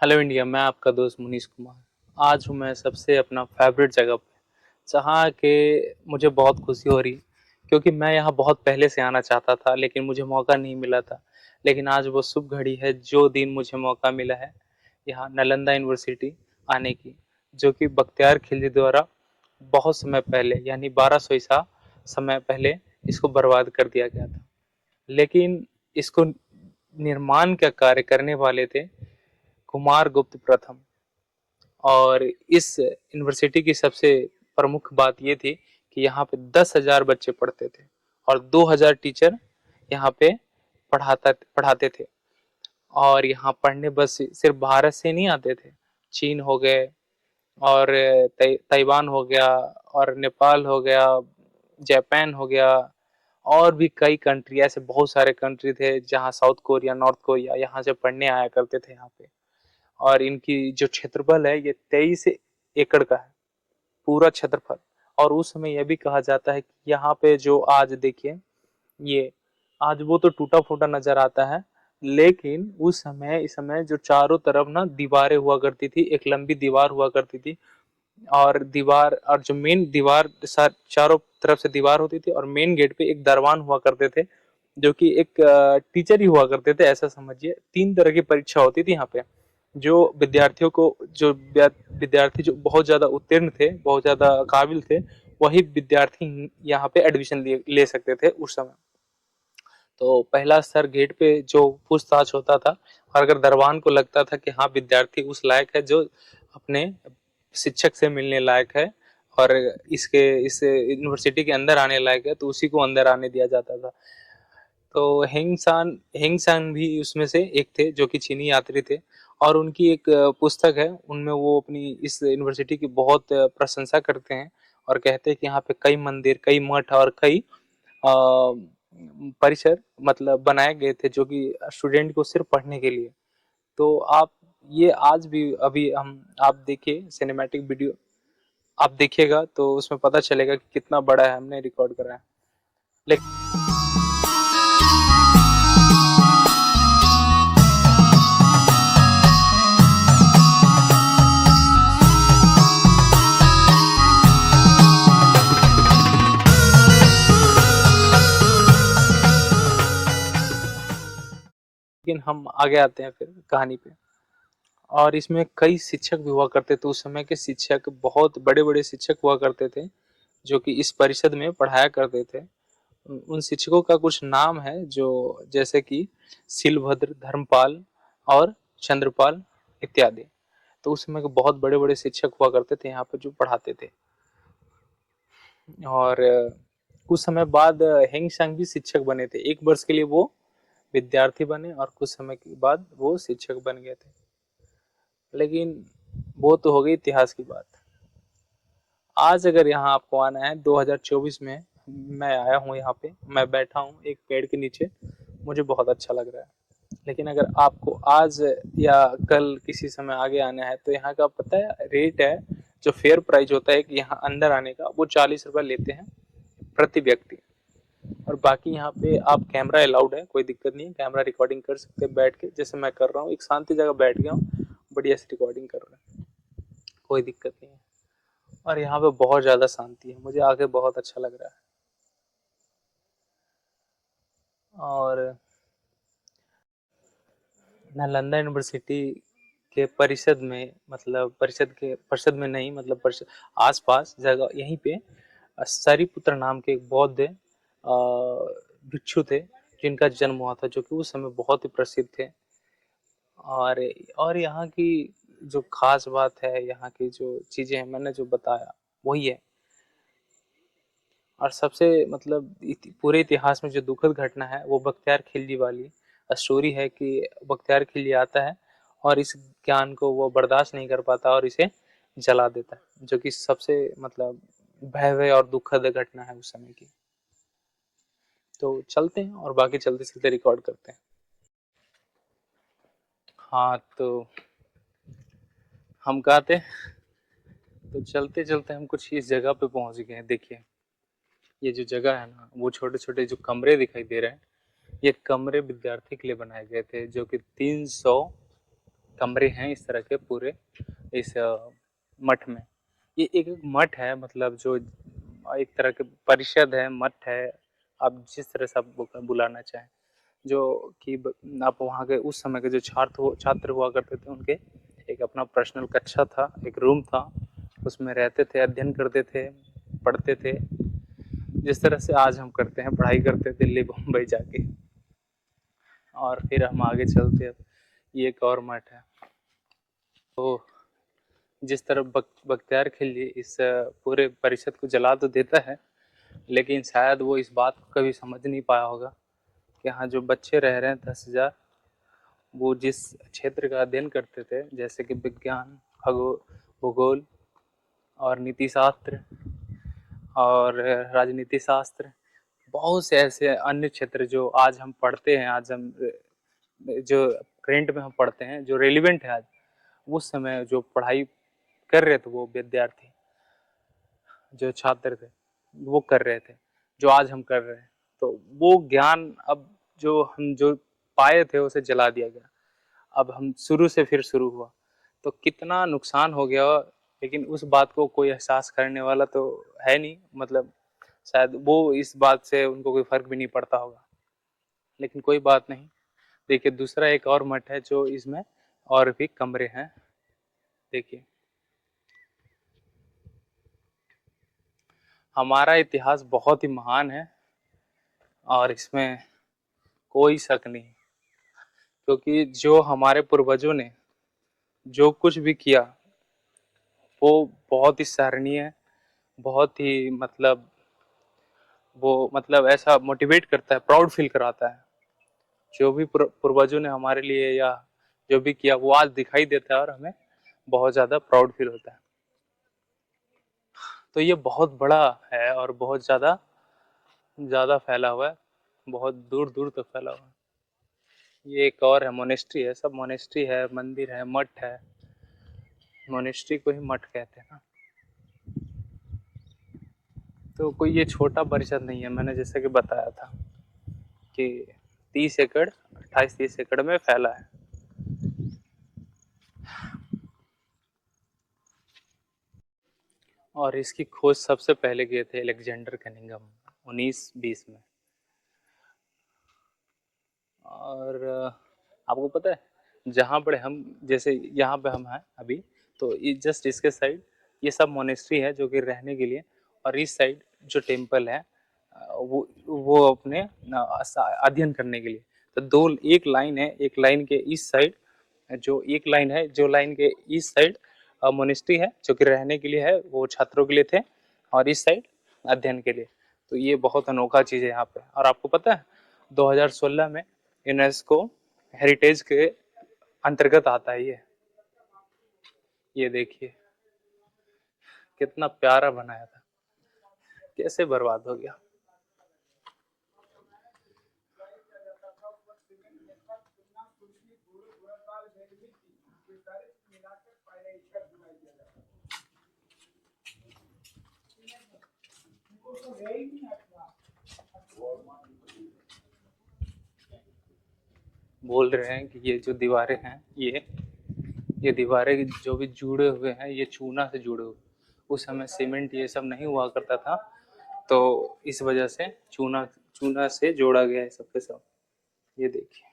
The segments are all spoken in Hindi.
Hello India. मैं आपका दोस्त मुनीश कुमार। आज हूँ मैं सबसे अपना फेवरेट जगह पे, जहाँ के मुझे बहुत खुशी हो रही है, क्योंकि मैं यहाँ बहुत पहले से आना चाहता था लेकिन मुझे मौका नहीं मिला था। लेकिन आज वो शुभ घड़ी है, जो दिन मुझे मौका मिला है यहाँ नालंदा यूनिवर्सिटी आने की, जो कि बख्तियार खिलजी द्वारा बहुत समय पहले यानी 1200 ईसा समय पहले इसको बर्बाद कर दिया गया था। लेकिन इसको निर्माण का कार्य करने वाले थे कुमार गुप्त प्रथम। और इस यूनिवर्सिटी की सबसे प्रमुख बात ये थी कि यहाँ पे 10,000 बच्चे पढ़ते थे और 2,000 टीचर यहाँ पे पढ़ाते थे। और यहाँ पढ़ने बस सिर्फ भारत से नहीं आते थे, चीन हो गए और ताइवान हो गया और नेपाल हो गया, जापान हो गया, और भी कई कंट्री, ऐसे बहुत सारे कंट्री थे जहाँ साउथ कोरिया, नॉर्थ कोरिया यहाँ से पढ़ने आया करते थे यहाँ पे। और इनकी जो क्षेत्रफल है ये 23 एकड़ का है, पूरा क्षेत्रफल। और उस समय यह भी कहा जाता है कि यहाँ पे जो आज देखिए, ये आज वो तो टूटा फूटा नजर आता है, लेकिन उस समय इस समय जो चारों तरफ ना दीवारें हुआ करती थी, एक लंबी दीवार हुआ करती थी। और दीवार और जो मेन दीवार चारों तरफ से दीवार होती थी और मेन गेट पे एक दरवान हुआ करते थे, जो कि एक टीचर ही हुआ करते थे, ऐसा समझिए। 3 तरह की परीक्षा होती थी यहाँ पे। जो विद्यार्थियों को जो विद्यार्थी जो बहुत ज्यादा उत्तीर्ण थे, बहुत ज्यादा काबिल थे, वही विद्यार्थी यहाँ पे एडमिशन ले सकते थे उस समय। तो पहला स्तर गेट पे जो पूछताछ होता था, और अगर दरबान को लगता था कि हाँ विद्यार्थी उस लायक है जो अपने शिक्षक से मिलने लायक है और इस यूनिवर्सिटी के अंदर आने लायक है, तो उसी को अंदर आने दिया जाता था। तो हेंगसान भी उसमें से एक थे, जो कि चीनी यात्री थे। और उनकी एक पुस्तक है, उनमें वो अपनी इस यूनिवर्सिटी की बहुत प्रशंसा करते हैं और कहते हैं कि यहाँ पे कई मंदिर, कई मठ और कई परिसर मतलब बनाए गए थे, जो कि स्टूडेंट को सिर्फ पढ़ने के लिए। तो आप ये आज भी अभी हम आप देखिए सिनेमैटिक वीडियो आप देखिएगा तो उसमें पता चलेगा कि कितना बड़ा है, हमने रिकॉर्ड करा है। लेकिन हम आगे आते हैं फिर कहानी पे। और इसमें कई शिक्षक भी हुआ करते थे, उस समय के शिक्षक बहुत बड़े बड़े शिक्षक हुआ करते थे, जो कि इस परिषद में पढ़ाया करते थे। उन शिक्षकों का कुछ नाम है, जो जैसे कि शिलभद्र, धर्मपाल और चंद्रपाल इत्यादि। तो उस समय के बहुत बड़े बड़े शिक्षक हुआ करते थे यहाँ पे जो पढ़ाते थे। और कुछ समय बाद हेंग संग भी शिक्षक बने थे, 1 वर्ष के लिए वो विद्यार्थी बने और कुछ समय के बाद वो शिक्षक बन गए थे। लेकिन वो तो हो गई इतिहास की बात। आज अगर यहाँ आपको आना है 2024 में, मैं आया हूँ यहाँ पे, मैं बैठा हूँ एक पेड़ के नीचे, मुझे बहुत अच्छा लग रहा है। लेकिन अगर आपको आज या कल किसी समय आगे आना है, तो यहाँ का पता है रेट है, जो फेयर प्राइस होता है कि यहाँ अंदर आने का, वो 40 रुपये लेते हैं प्रति व्यक्ति। और बाकी यहाँ पे आप कैमरा अलाउड है, कोई दिक्कत नहीं है, कैमरा रिकॉर्डिंग कर सकते हैं बैठ के, जैसे मैं कर रहा हूँ, एक शांति जगह बैठ गया हूँ, बढ़िया से रिकॉर्डिंग कर रहे हैं, कोई दिक्कत नहीं है। और यहाँ पे बहुत ज्यादा शांति है, मुझे आके बहुत अच्छा लग रहा है। और नालंदा यूनिवर्सिटी के परिषद में, मतलब परिषद में नहीं, मतलब परिषद आसपास जगह यहीं पे सारिपुत्र नाम के एक बौद्ध भिक्षु थे, जिनका जन्म हुआ था, जो कि उस समय बहुत ही प्रसिद्ध थे। और यहाँ की जो खास बात है, यहाँ की जो चीजें हैं, मैंने जो बताया वही है। और सबसे मतलब पूरे इतिहास में जो दुखद घटना है, वो बख्तियार खिलजी वाली स्टोरी है कि बख्तियार खिलजी आता है और इस ज्ञान को वो बर्दाश्त नहीं कर पाता और इसे जला देता है, जो कि सबसे मतलब भयावह और दुखद घटना है उस समय की। तो चलते हैं और बाकी चलते चलते रिकॉर्ड करते हैं। हाँ, तो हम कहते, तो चलते चलते हम कुछ इस जगह पे पहुंच गए हैं। देखिए, ये जो जगह है ना, वो छोटे छोटे जो कमरे दिखाई दे रहे हैं, ये कमरे विद्यार्थी के लिए बनाए गए थे, जो कि 300 कमरे हैं इस तरह के पूरे इस मठ में। ये एक मठ है, मतलब जो एक तरह के परिषद है, मठ है, आप जिस तरह से आप बुलाना चाहें। जो कि आप वहाँ के उस समय के जो छात्र हुआ करते थे, उनके एक अपना पर्सनल कक्षा था, एक रूम था, उसमें रहते थे, अध्ययन करते थे, पढ़ते थे, जिस तरह से आज हम करते हैं, पढ़ाई करते दिल्ली बम्बई जाके। और फिर हम आगे चलते हैं, ये एक और मठ है। तो जिस तरह बख्तियार खिलजी इस पूरे परिषद को जला तो देता है, लेकिन शायद वो इस बात को कभी समझ नहीं पाया होगा कि यहाँ जो बच्चे रह रहे हैं 10,000, वो जिस क्षेत्र का अध्ययन करते थे, जैसे कि विज्ञान, भूगोल और नीति शास्त्र और राजनीति शास्त्र, बहुत से ऐसे अन्य क्षेत्र जो आज हम पढ़ते हैं, आज हम जो करेंट में हम पढ़ते हैं, जो रेलिवेंट है आज, उस समय जो पढ़ाई कर रहे थे वो विद्यार्थी, जो छात्र थे, वो कर रहे थे, जो आज हम कर रहे हैं। तो वो ज्ञान अब जो पाए थे उसे जला दिया गया। अब हम शुरू से फिर शुरू हुआ, तो कितना नुकसान हो गया। लेकिन उस बात को कोई एहसास करने वाला तो है नहीं, मतलब शायद वो इस बात से उनको कोई फर्क भी नहीं पड़ता होगा, लेकिन कोई बात नहीं। देखिए दूसरा एक और मठ है जो इसमें और भी कमरे हैं। देखिए हमारा इतिहास बहुत ही महान है और इसमें कोई शक नहीं, क्योंकि जो हमारे पूर्वजों ने जो कुछ भी किया वो बहुत ही सराहनीय है, बहुत ही मतलब ऐसा मोटिवेट करता है, प्राउड फील कराता है। जो भी पूर्वजों ने हमारे लिए या जो भी किया वो आज दिखाई देता है और हमें बहुत ज़्यादा प्राउड फील होता है। तो ये बहुत बड़ा है और बहुत ज़्यादा ज़्यादा फैला हुआ है, बहुत दूर दूर तक फैला हुआ है। ये एक और है, मोनेस्ट्री है, सब मोनेस्ट्री है, मंदिर है, मठ है, मोनेस्ट्री को ही मठ कहते हैं ना। तो कोई ये छोटा परिषद नहीं है, मैंने जैसे कि बताया था कि 30 एकड़ 28-30 एकड़ में फैला है। और इसकी खोज सबसे पहले किए थे अलेक्जेंडर कनिंघम 1920 में। और आपको पता है जहाँ पर हम, जैसे यहाँ पे हम हैं अभी, तो जस्ट इसके साइड ये सब मोनेस्ट्री है जो कि रहने के लिए, और इस साइड जो टेम्पल है वो अपने अध्ययन करने के लिए। तो दो एक लाइन है, एक लाइन के इस साइड जो एक लाइन है, जो लाइन के इस साइड मोनेस्ट्री है जो कि रहने के लिए है, वो छात्रों के लिए थे, और इस साइड अध्ययन के लिए। तो ये बहुत अनोखा चीज़ है यहाँ पे। और आपको पता है 2016 में यूनेस्को हेरिटेज के अंतर्गत आता है ये देखिए कितना प्यारा बनाया था, कैसे बर्बाद हो गया। बोल रहे हैं कि ये जो दीवारें हैं, ये दीवारें जो भी जुड़े हुए हैं, ये चूना से जुड़े हुए। उस समय सीमेंट ये सब नहीं हुआ करता था, तो इस वजह से चूना चूना से जोड़ा गया है सबके सब। ये देखिए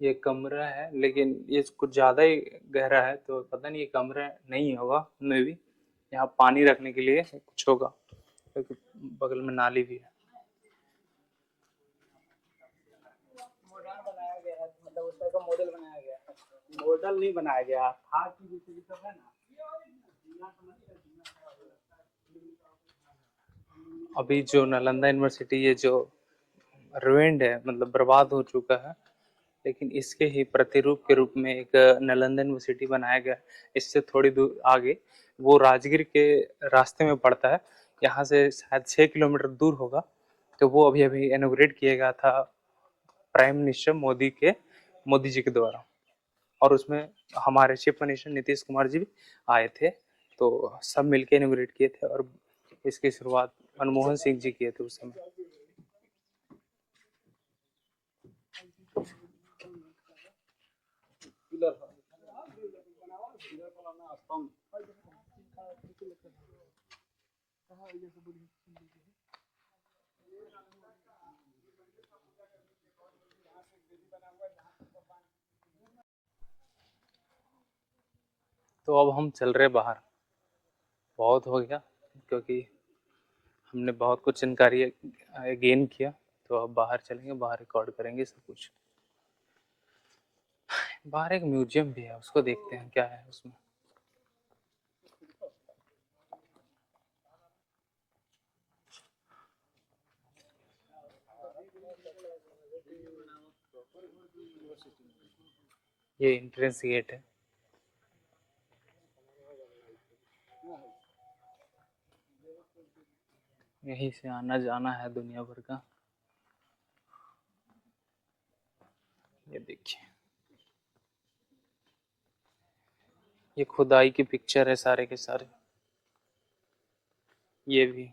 ये कमरा है, लेकिन ये कुछ ज़्यादा ही गहरा है, तो पता नहीं ये कमरा नहीं होगा, मे भी यहाँ पानी रखने के लिए कुछ होगा, क्योंकि बगल में नाली भी है। बनाया गया है, मतलब उस तरह का मॉडल बनाया गया है। मॉडल नहीं बनाया गया था कि जैसे सब है ना, अभी जो नालंदा यूनिवर्सिटी ये जो रुइंड है, मतलब बर्बाद हो चुका है, लेकिन इसके ही प्रतिरूप के रूप में एक नालंदा यूनिवर्सिटी बनाया गया। इससे थोड़ी दूर आगे वो राजगीर के रास्ते में पड़ता है, यहाँ से शायद 6 किलोमीटर दूर होगा। तो वो अभी अभी इनॉग्रेट किया गया था प्राइम मिनिस्टर मोदी जी के द्वारा, और उसमें हमारे चीफ मिनिस्टर नीतीश कुमार जी भी आए थे। तो सब मिलके इनॉग्रेट किए थे, और इसकी शुरुआत मनमोहन सिंह जी किए थे उस समय। तो अब हम चल रहे बाहर, बहुत हो गया क्योंकि हमने बहुत कुछ जानकारी गेन किया। तो अब बाहर चलेंगे, बाहर रिकॉर्ड करेंगे सब कुछ। बाहर एक म्यूजियम भी है, उसको देखते हैं क्या है उसमें। ये एंट्रेंस गेट है। यहीं से आना जाना है दुनिया भर का। ये देखिए, ये खुदाई की पिक्चर है सारे के सारे। ये भी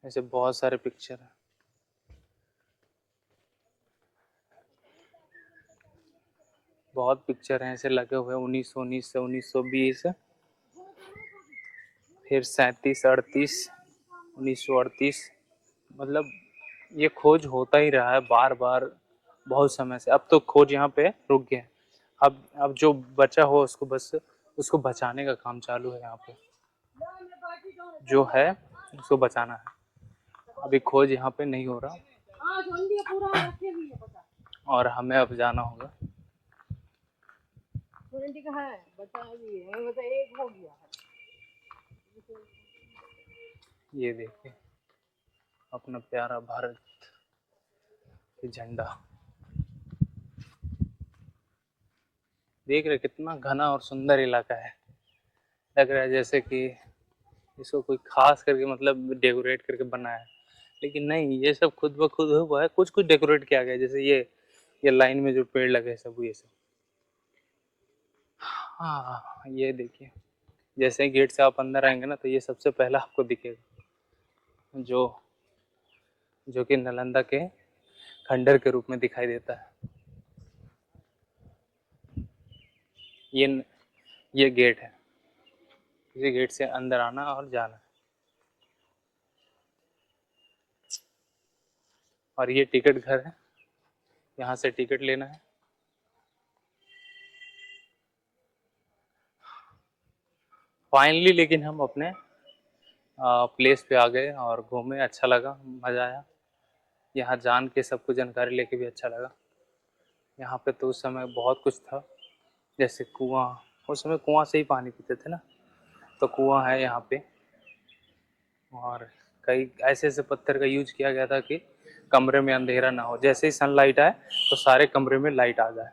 ऐसे बहुत सारे पिक्चर है। बहुत पिक्चर हैं ऐसे लगे हुए, 1919 से 1920, फिर 37, 38, 1938। मतलब ये खोज होता ही रहा है बार बार बहुत समय से। अब तो खोज यहाँ पे रुक गया है। अब जो बचा हो उसको बस उसको बचाने का काम चालू है यहाँ पे। जो है उसको बचाना है। अभी खोज यहाँ पे नहीं हो रहा और हमें अब जाना होगा। ये देखिए अपना प्यारा भारत झंडा। देख रहे कितना घना और सुंदर इलाका है। लग रहा है जैसे कि इसको कोई खास करके मतलब डेकोरेट करके बनाया है, लेकिन नहीं, ये सब खुद ब खुद हुआ है। कुछ कुछ डेकोरेट किया गया है, जैसे ये लाइन में जो पेड़ लगे हैं सब, ये सब। हाँ ये देखिए, जैसे ही गेट से आप अंदर आएंगे ना तो ये सबसे पहला आपको दिखेगा, जो जो कि नालंदा के खंडर के रूप में दिखाई देता है। ये ये गेट है, इसी गेट से अंदर आना और जाना है। और ये टिकट घर है, यहाँ से टिकट लेना है। फाइनली लेकिन हम अपने प्लेस पे आ गए और घूमे, अच्छा लगा, मज़ा आया। यहाँ जान के सब कुछ जानकारी लेके भी अच्छा लगा। यहाँ पे तो उस समय बहुत कुछ था, जैसे कुआं। उस समय कुआं से ही पानी पीते थे ना, तो कुआं है यहाँ पे। और कई ऐसे ऐसे पत्थर का यूज किया गया था कि कमरे में अंधेरा ना हो, जैसे ही सनलाइट आए तो सारे कमरे में लाइट आ जाए।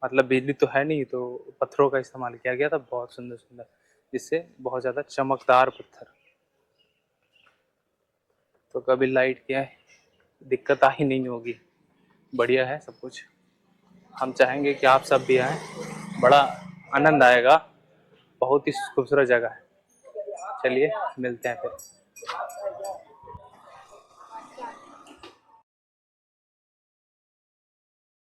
मतलब बिजली तो है नहीं, तो पत्थरों का इस्तेमाल किया गया था, बहुत सुंदर सुंदर, जिससे बहुत ज़्यादा चमकदार पत्थर। तो कभी लाइट की दिक्कत ही नहीं होगी, बढ़िया है सब कुछ। हम चाहेंगे कि आप सब भी आएँ, बड़ा आनंद आएगा। बहुत ही खूबसूरत जगह है। चलिए मिलते हैं फिर।